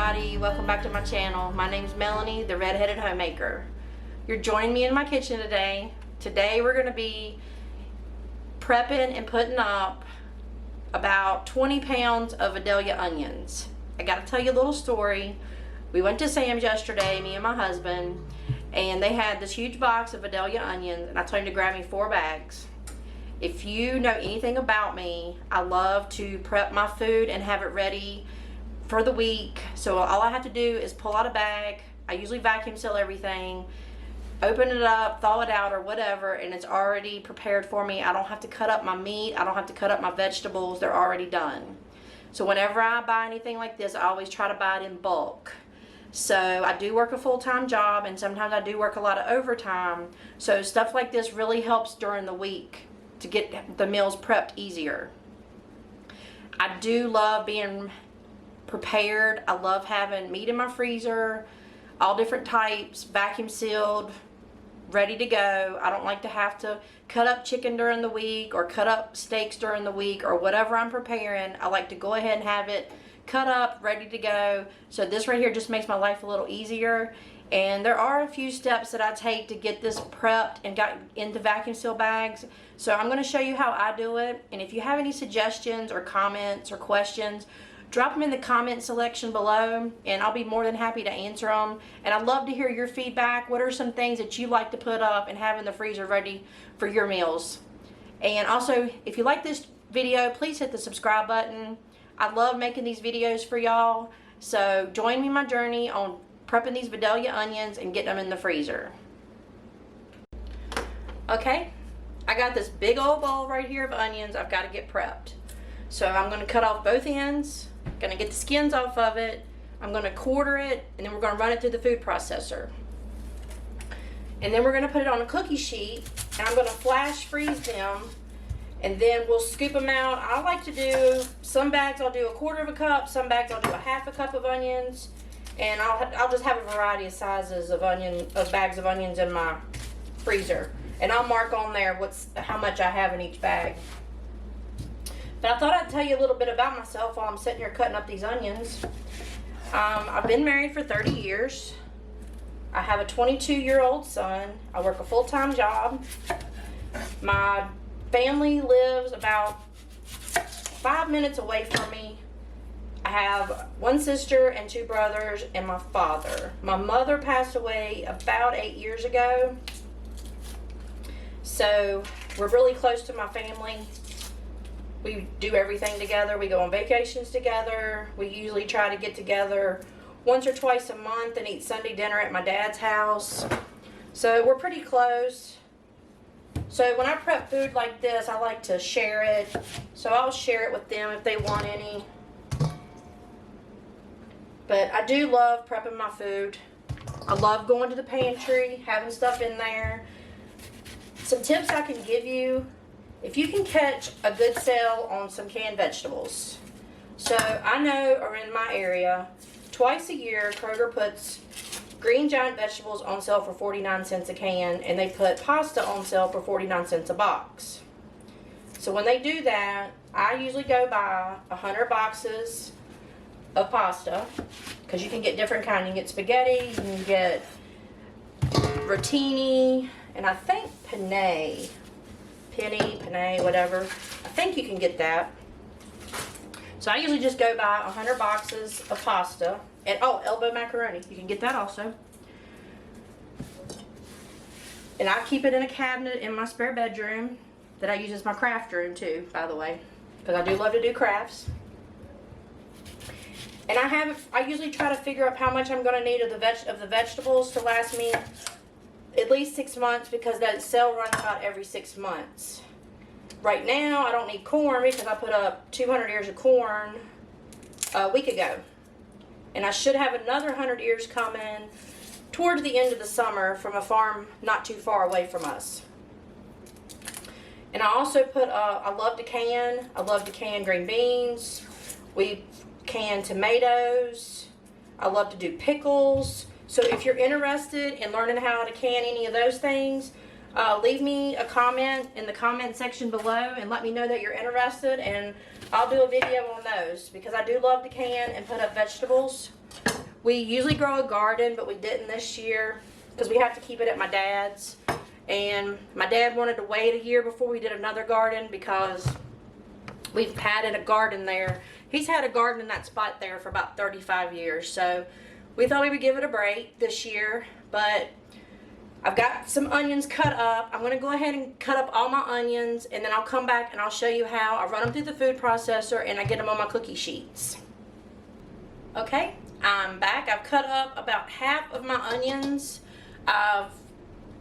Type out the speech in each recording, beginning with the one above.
everybody, welcome back to my channel. My name's Melanie, the Red-Headed Homemaker. You're joining me in my kitchen today. Today we're going to be prepping and putting up about 20 pounds of vidalia onions. I got to tell you a little story. We went to Sam's yesterday, me and my husband, and they had this huge box of vidalia onions, and I told him to grab me 4 bags. If you know anything about me, I love to prep my food and have it ready for the week. So all I have to do is pull out a bag. I usually vacuum seal everything, open it up, thaw it out or whatever, and it's already prepared for me. I don't have to cut up my meat. I don't have to cut up my vegetables. They're already done. So whenever I buy anything like this, I always try to buy it in bulk. So I do work a full-time job, and sometimes I do work a lot of overtime. So stuff like this really helps during the week to get the meals prepped easier. I do love being prepared. I love having meat in my freezer, all different types, vacuum sealed, ready to go. I don't like to have to cut up chicken during the week or cut up steaks during the week or whatever I'm preparing. I like to go ahead and have it cut up, ready to go. So this right here just makes my life a little easier. And there are a few steps that I take to get this prepped and got into vacuum seal bags. So I'm going to show you how I do it. And if you have any suggestions or comments or questions, drop them in the comment section below, and I'll be more than happy to answer them. And I'd love to hear your feedback. What are some things that you like to put up and have in the freezer ready for your meals? And also, if you like this video, please hit the subscribe button. I love making these videos for y'all. So join me in my journey on prepping these vidalia onions and getting them in the freezer. Okay, I got this big old bowl right here of onions I've got to get prepped. So I'm going to cut off both ends, going to get the skins off of it, I'm going to quarter it, and then we're going to run it through the food processor. And then we're going to put it on a cookie sheet, and I'm going to flash freeze them, and then we'll scoop them out. I like to do, some bags I'll do 1/4 cup, some bags I'll do 1/2 cup of onions, and I'll just have a variety of sizes of bags of onions in my freezer. And I'll mark on there how much I have in each bag. But I thought I'd tell you a little bit about myself while I'm sitting here cutting up these onions. I've been married for 30 years. I have a 22-year-old son. I work a full-time job. My family lives about 5 minutes away from me. I have 1 sister and 2 brothers and my father. My mother passed away about 8 years ago. So we're really close to my family. We do everything together. We go on vacations together. We usually try to get together once or twice a month and eat Sunday dinner at my dad's house. So we're pretty close. So when I prep food like this, I like to share it. So I'll share it with them if they want any. But I do love prepping my food. I love going to the pantry, having stuff in there. Some tips I can give you: if you can catch a good sale on some canned vegetables. So I know in my area, twice a year, Kroger puts green giant vegetables on sale for 49 cents a can, and they put pasta on sale for 49 cents a box. So when they do that, I usually go buy 100 boxes of pasta, because you can get different kinds. You can get spaghetti, you can get rotini, and I think penne, whatever. I think you can get that. So I usually just go buy 100 boxes of pasta. And oh, elbow macaroni, you can get that also. And I keep it in a cabinet in my spare bedroom that I use as my craft room too, by the way, because I do love to do crafts. And I usually try to figure out how much I'm going to need of the vegetables to last me at least 6 months, because that sale runs about every 6 months. Right now, I don't need corn because I put up 200 ears of corn a week ago. And I should have another 100 ears coming towards the end of the summer from a farm not too far away from us. And I also put, I love to can green beans. We can tomatoes. I love to do pickles. So if you're interested in learning how to can any of those things, leave me a comment in the comment section below and let me know that you're interested, and I'll do a video on those, because I do love to can and put up vegetables. We usually grow a garden, but we didn't this year because we have to keep it at my dad's. And my dad wanted to wait a year before we did another garden because we've had a garden there. He's had a garden in that spot there for about 35 years. So we thought we would give it a break this year. But I've got some onions cut up. I'm going to go ahead and cut up all my onions. And then I'll come back and I'll show you how I run them through the food processor and I get them on my cookie sheets. Okay, I'm back. I've cut up about half of my onions. I've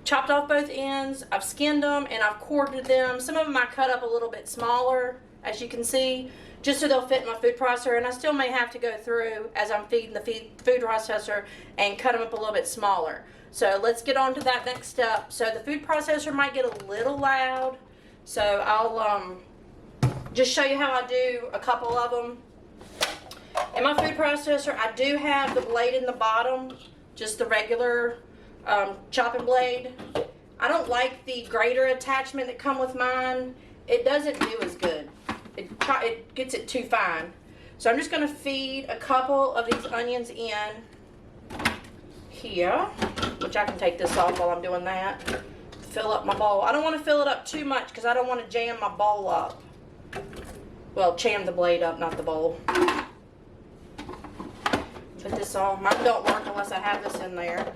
chopped off both ends. I've skinned them and I've quartered them. Some of them I cut up a little bit smaller, as you can see, just so they'll fit in my food processor. And I still may have to go through as I'm feeding the food processor and cut them up a little bit smaller. So let's get on to that next step. So the food processor might get a little loud. So I'll just show you how I do a couple of them. In my food processor, I do have the blade in the bottom, just the regular chopping blade. I don't like the grater attachment that come with mine. It doesn't do as good. It gets it too fine. So I'm just going to feed a couple of these onions in here, which I can take this off while I'm doing that. Fill up my bowl. I don't want to fill it up too much because I don't want to jam my bowl up. Well, jam the blade up, not the bowl. Put this on. Mine don't work unless I have this in there.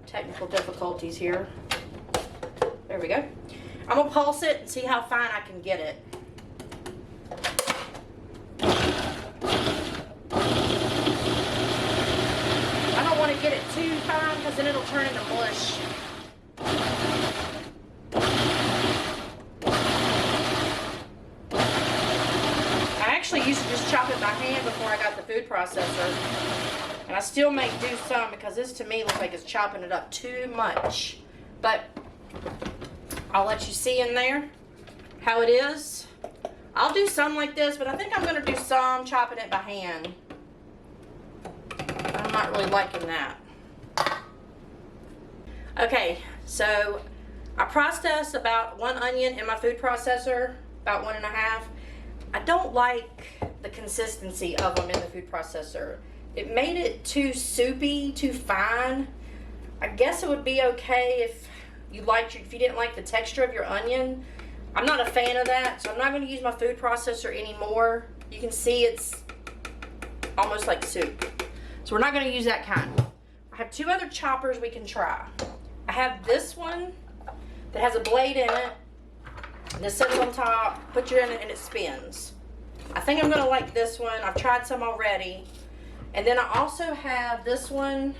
Technical difficulties here. There we go. I'm going to pulse it and see how fine I can get it. I don't want to get it too fine because then it'll turn into mush. I used to just chop it by hand before I got the food processor, and I still may do some because this to me looks like it's chopping it up too much, but I'll let you see in there how it is. I'll do some like this, but I think I'm going to do some chopping it by hand. I'm not really liking that. Okay, so I processed about 1 onion in my food processor, about 1.5. I don't like the consistency of them in the food processor. It made it too soupy, too fine. I guess it would be okay if you didn't like the texture of your onion. I'm not a fan of that, so I'm not going to use my food processor anymore. You can see it's almost like soup. So we're not going to use that kind. I have 2 other choppers we can try. I have this one that has a blade in it. This sits on top, put you in it, and it spins. I think I'm going to like this one. I've tried some already. And then I also have this one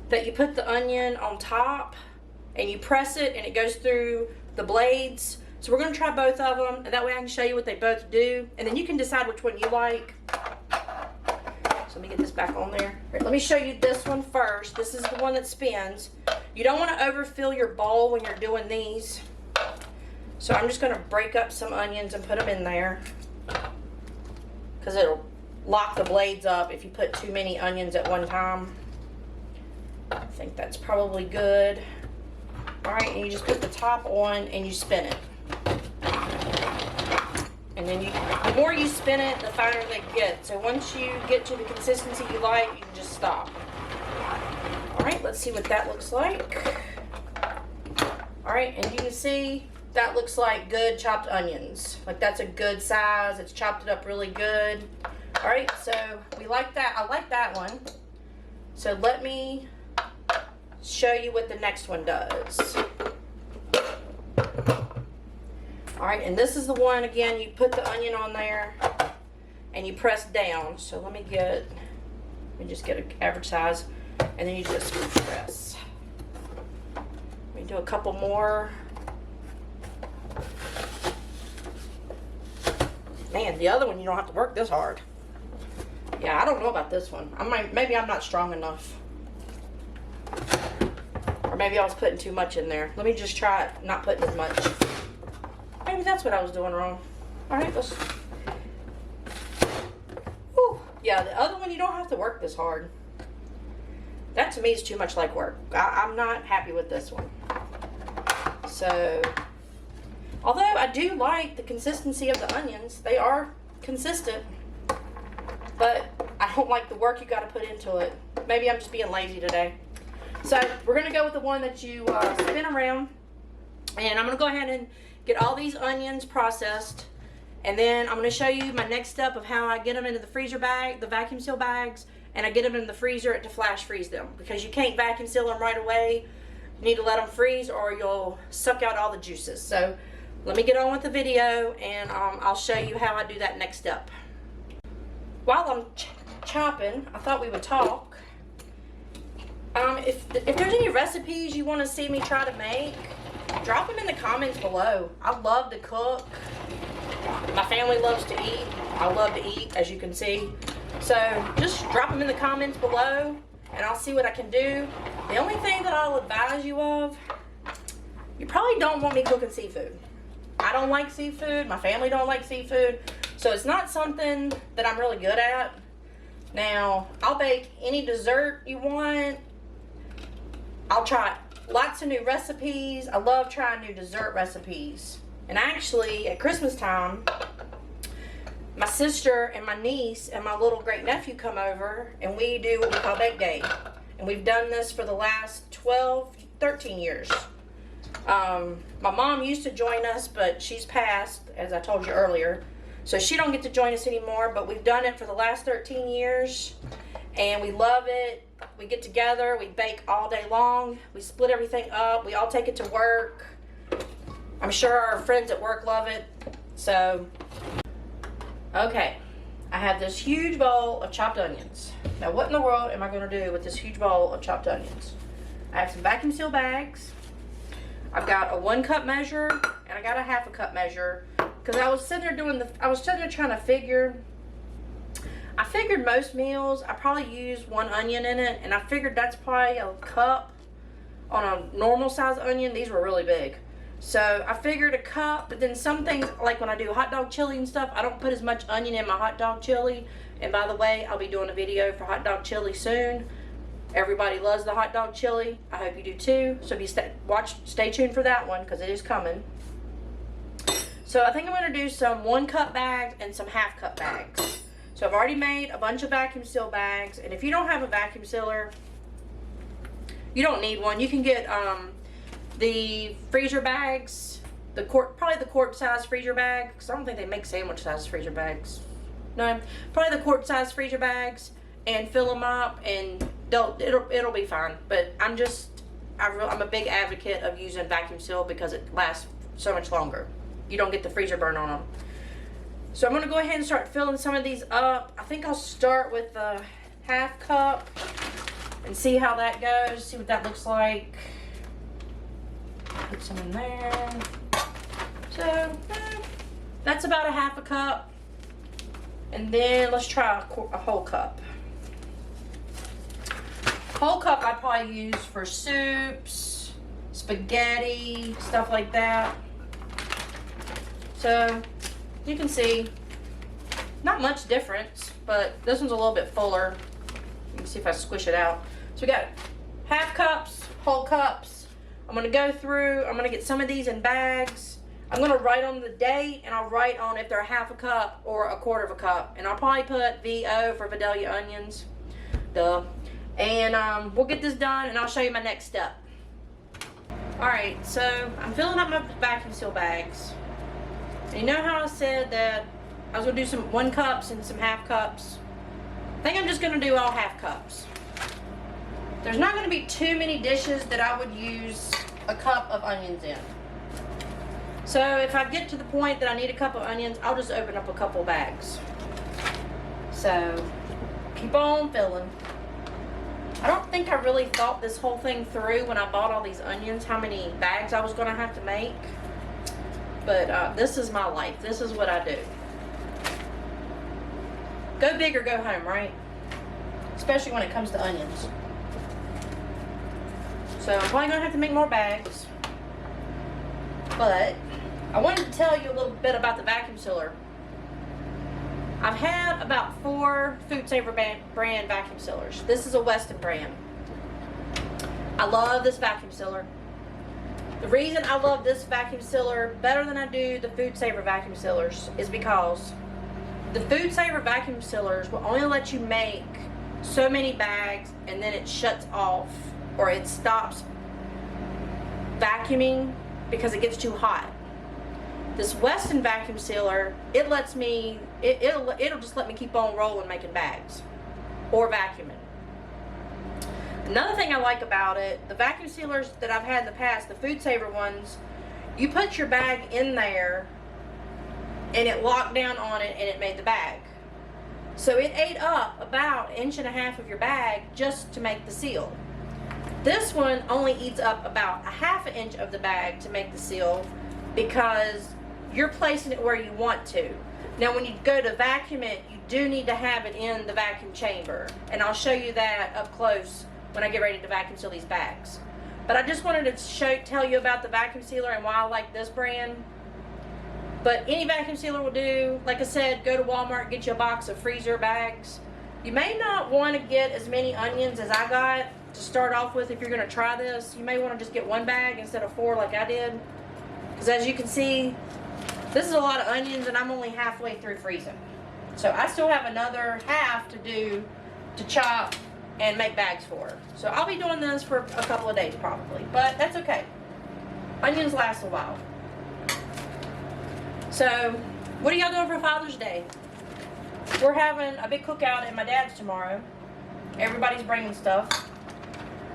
that you put the onion on top, and you press it, and it goes through the blades. So we're going to try both of them, and that way I can show you what they both do. And then you can decide which one you like. So let me get this back on there. Right, let me show you this one first. This is the one that spins. You don't want to overfill your bowl when you're doing these. So I'm just going to break up some onions and put them in there because it'll lock the blades up if you put too many onions at one time. I think that's probably good. Alright, and you just put the top on and you spin it. And then the more you spin it, the finer they get. So once you get to the consistency you like, you can just stop. Alright, let's see what that looks like. Alright, and you can see that looks like good chopped onions. Like that's a good size. It's chopped it up really good. Alright, so we like that. I like that one. So let me show you what the next one does. Alright, and this is the one, again, you put the onion on there and you press down. So let me just get an average size, and then you just press. Let me do a couple more. Man, the other one you don't have to work this hard. Yeah, I don't know about this one. Maybe I'm not strong enough. Or maybe I was putting too much in there. Let me just try it, not putting as much. Maybe that's what I was doing wrong. Alright, let's... Whew. Yeah, the other one you don't have to work this hard. That to me is too much like work. I'm not happy with this one. So... Although I do like the consistency of the onions. They are consistent. but I don't like the work you got to put into it. Maybe I'm just being lazy today. So we're going to go with the one that you spin around. And I'm going to go ahead and get all these onions processed. And then I'm going to show you my next step of how I get them into the freezer bag, the vacuum seal bags. And I get them in the freezer to flash freeze them. Because you can't vacuum seal them right away. You need to let them freeze or you'll suck out all the juices. So let me get on with the video and I'll show you how I do that next step. While I'm chopping, I thought we would talk. If there's any recipes you want to see me try to make, drop them in the comments below. I love to cook. My family loves to eat. I love to eat, as you can see. So just drop them in the comments below and I'll see what I can do. The only thing that I'll advise you of, you probably don't want me cooking seafood. I don't like seafood. My family don't like seafood. So it's not something that I'm really good at. Now, I'll bake any dessert you want. I'll try lots of new recipes. I love trying new dessert recipes. And actually, at Christmas time, my sister and my niece and my little great nephew come over and we do what we call bake day. And we've done this for the last 12, 13 years. My mom used to join us, but she's passed, as I told you earlier. So she don't get to join us anymore, but we've done it for the last 13 years. And we love it. We get together, we bake all day long, we split everything up, we all take it to work. I'm sure our friends at work love it. So, okay, I have this huge bowl of chopped onions. Now what in the world am I going to do with this huge bowl of chopped onions? I have some vacuum seal bags. I've got a 1 cup measure and I got a 1/2 cup measure because I was sitting there trying to figure. I figured most meals, I probably use 1 onion in it, and I figured that's probably a cup on a normal size onion. These were really big. So I figured a cup, but then some things, like when I do hot dog chili and stuff, I don't put as much onion in my hot dog chili. And by the way, I'll be doing a video for hot dog chili soon. Everybody loves the hot dog chili. I hope you do too. So stay tuned for that one because it is coming. So I think I'm going to do some 1 cup bags and some 1/2 cup bags. So I've already made a bunch of vacuum seal bags, and if you don't have a vacuum sealer, you don't need one. You can get the freezer bags, probably the quart size freezer bag, because I don't think they make sandwich size freezer bags. No, probably the quart size freezer bags, and fill them up, and it'll be fine. But I'm a big advocate of using vacuum seal because it lasts so much longer. You don't get the freezer burn on them. So I'm going to go ahead and start filling some of these up. I think I'll start with the 1/2 cup and see how that goes, see what that looks like. Put some in there. So that's about a 1/2 cup. And then let's try a whole cup. Whole cup I probably use for soups, spaghetti, stuff like that. So you can see, not much difference, but this one's a little bit fuller. You can see if I squish it out. So we got 1/2 cups, whole cups. I'm going to go through, I'm going to get some of these in bags. I'm going to write on the date, and I'll write on if they're 1/2 cup or 1/4 cup. And I'll probably put VO for Vidalia onions. Duh. And we'll get this done, and I'll show you my next step. Alright, so I'm filling up my vacuum seal bags. And you know how I said that I was going to do some 1 cups and some 1/2 cups? I think I'm just going to do all 1/2 cups. There's not going to be too many dishes that I would use a cup of onions in. So if I get to the point that I need a cup of onions, I'll just open up a couple bags. So keep on filling. I don't think I really thought this whole thing through when I bought all these onions, how many bags I was going to have to make. But this is my life. This is what I do. Go big or go home, right? Especially when it comes to onions. So I'm probably going to have to make more bags. But I wanted to tell you a little bit about the vacuum sealer. I've had about 4 Food Saver brand vacuum sealers. This is a Weston brand. I love this vacuum sealer. The reason I love this vacuum sealer better than I do the Food Saver vacuum sealers is because The Food Saver vacuum sealers will only let you make so many bags, and then it shuts off or it stops vacuuming because it gets too hot. This Weston vacuum sealer, it lets me, it'll just let me keep on rolling making bags or vacuuming. Another thing I like about it, the vacuum sealers that I've had in the past, the Food Saver ones, you put your bag in there and it locked down on it and it made the bag. So it ate up about 1.5 inches of your bag just to make the seal. This one only eats up about 1/2 inch of the bag to make the seal because you're placing it where you want to. Now when you go to vacuum it, you do need to have it in the vacuum chamber. And I'll show you that up close when I get ready to vacuum seal these bags. But I just wanted to tell you about the vacuum sealer and why I like this brand. But any vacuum sealer will do. Like I said, go to Walmart, get you a box of freezer bags. You may not want to get as many onions as I got to start off with if you're going to try this. You may want to just get 1 bag instead of 4 like I did. Because as you can see, this is a lot of onions and I'm only halfway through freezing. So I still have another half to do to chop and make bags for. So I'll be doing this for a couple of days probably, but that's okay. Onions last a while. So what are y'all doing for Father's Day? We're having a big cookout at my dad's tomorrow. Everybody's bringing stuff.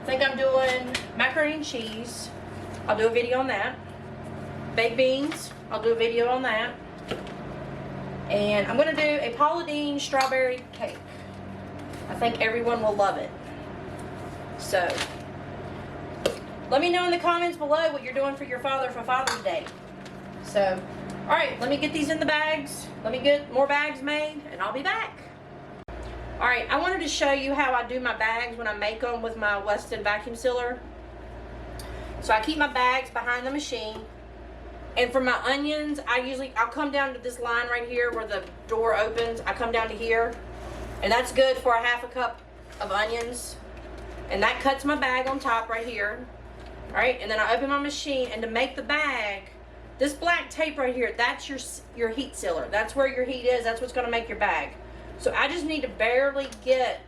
I think I'm doing macaroni and cheese. I'll do a video on that. Baked beans, I'll do a video on that. And I'm going to do a Paula Deen strawberry cake. I think everyone will love it. So, let me know in the comments below what you're doing for your father for Father's Day. So, alright, let me get these in the bags. Let me get more bags made, and I'll be back. Alright, I wanted to show you how I do my bags when I make them with my Weston vacuum sealer. So I keep my bags behind the machine. And for my onions, I'll come down to this line right here where the door opens. I come down to here. And that's good for a 1/2 cup of onions. And that cuts my bag on top right here. Alright, and then I open my machine, and to make the bag, this black tape right here, that's your heat sealer. That's where your heat is. That's what's going to make your bag. So I just need to barely get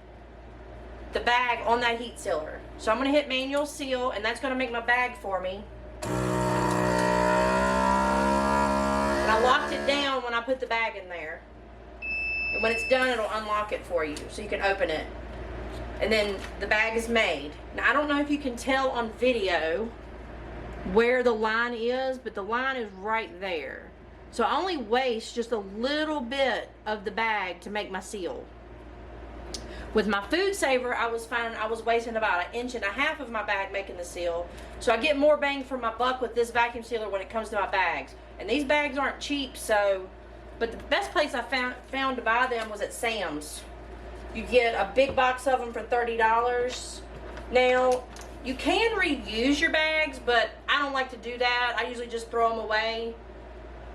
the bag on that heat sealer. So I'm going to hit manual seal, and that's going to make my bag for me. And I locked it down when I put the bag in there. And when it's done, it'll unlock it for you so you can open it. And then the bag is made. Now I don't know if you can tell on video where the line is, but the line is right there. So I only waste just a little bit of the bag to make my seal. With my Food Saver, I was finding I was wasting about 1.5 inches of my bag making the seal. So I get more bang for my buck with this vacuum sealer when it comes to my bags. And these bags aren't cheap, so, but the best place I found to buy them was at Sam's. You get a big box of them for $30. Now, you can reuse your bags, but I don't like to do that. I usually just throw them away.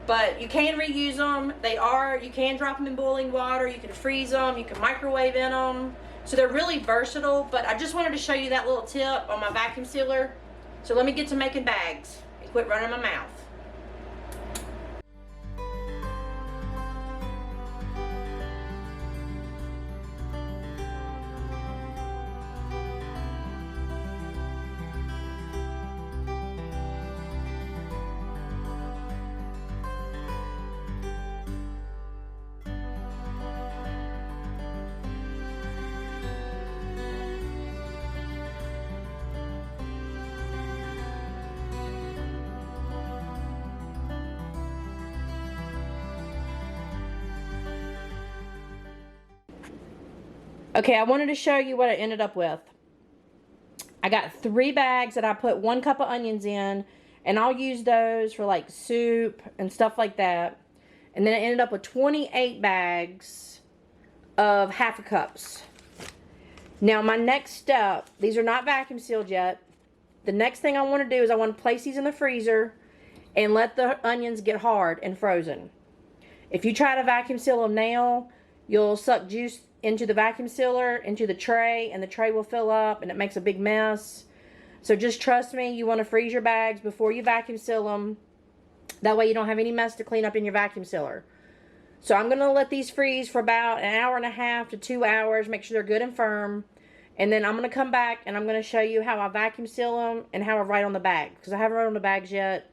But you can reuse them. You can drop them in boiling water. You can freeze them. You can microwave in them. So they're really versatile. But I just wanted to show you that little tip on my vacuum sealer. So let me get to making bags and quit running my mouth. Okay, I wanted to show you what I ended up with. I got 3 bags that I put 1 cup of onions in, and I'll use those for like soup and stuff like that. And then I ended up with 28 bags of 1/2 cups. Now my next step, these are not vacuum sealed yet. The next thing I want to do is I want to place these in the freezer and let the onions get hard and frozen. If you try to vacuum seal them now, you'll suck juice into the vacuum sealer, into the tray, and the tray will fill up and it makes a big mess. So just trust me, you want to freeze your bags before you vacuum seal them. That way you don't have any mess to clean up in your vacuum sealer. So I'm going to let these freeze for about an hour and a half to 2 hours. Make sure they're good and firm. And then I'm going to come back and I'm going to show you how I vacuum seal them and how I write on the bag. Because I haven't written on the bags yet.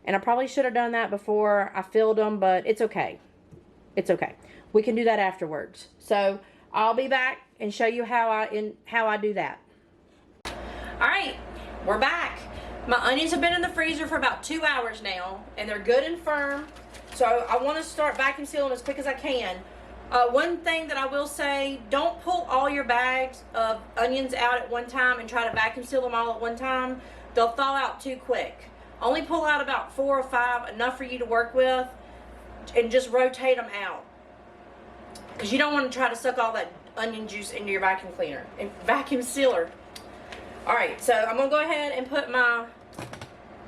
And I probably should have done that before I filled them, but it's okay. It's okay. We can do that afterwards. So I'll be back and show you how I do that. Alright, we're back. My onions have been in the freezer for about 2 hours now, and they're good and firm. So I want to start vacuum sealing as quick as I can. One thing that I will say, don't pull all your bags of onions out at one time and try to vacuum seal them all at one time. They'll thaw out too quick. Only pull out about 4 or 5, enough for you to work with, and just rotate them out. Because you don't want to try to suck all that onion juice into your vacuum cleaner and vacuum sealer. Alright, so I'm going to go ahead and put my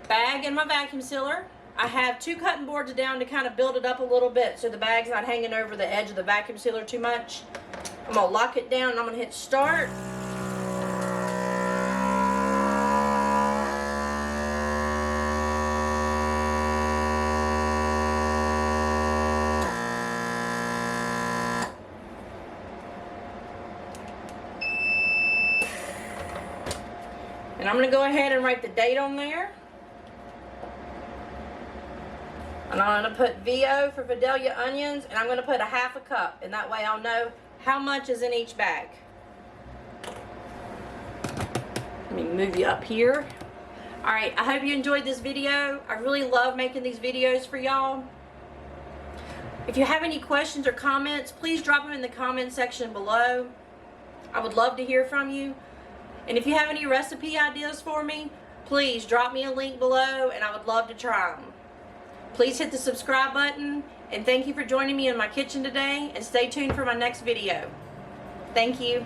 bag in my vacuum sealer. I have 2 cutting boards down to kind of build it up a little bit so the bag's not hanging over the edge of the vacuum sealer too much. I'm going to lock it down and I'm going to hit start. And I'm going to go ahead and write the date on there. And I'm going to put VO for Vidalia onions, and I'm going to put a 1/2 cup, and that way I'll know how much is in each bag. Let me move you up here. Alright, I hope you enjoyed this video. I really love making these videos for y'all. If you have any questions or comments, please drop them in the comment section below. I would love to hear from you. And if you have any recipe ideas for me, please drop me a link below and I would love to try them. Please hit the subscribe button, and thank you for joining me in my kitchen today, and stay tuned for my next video. Thank you.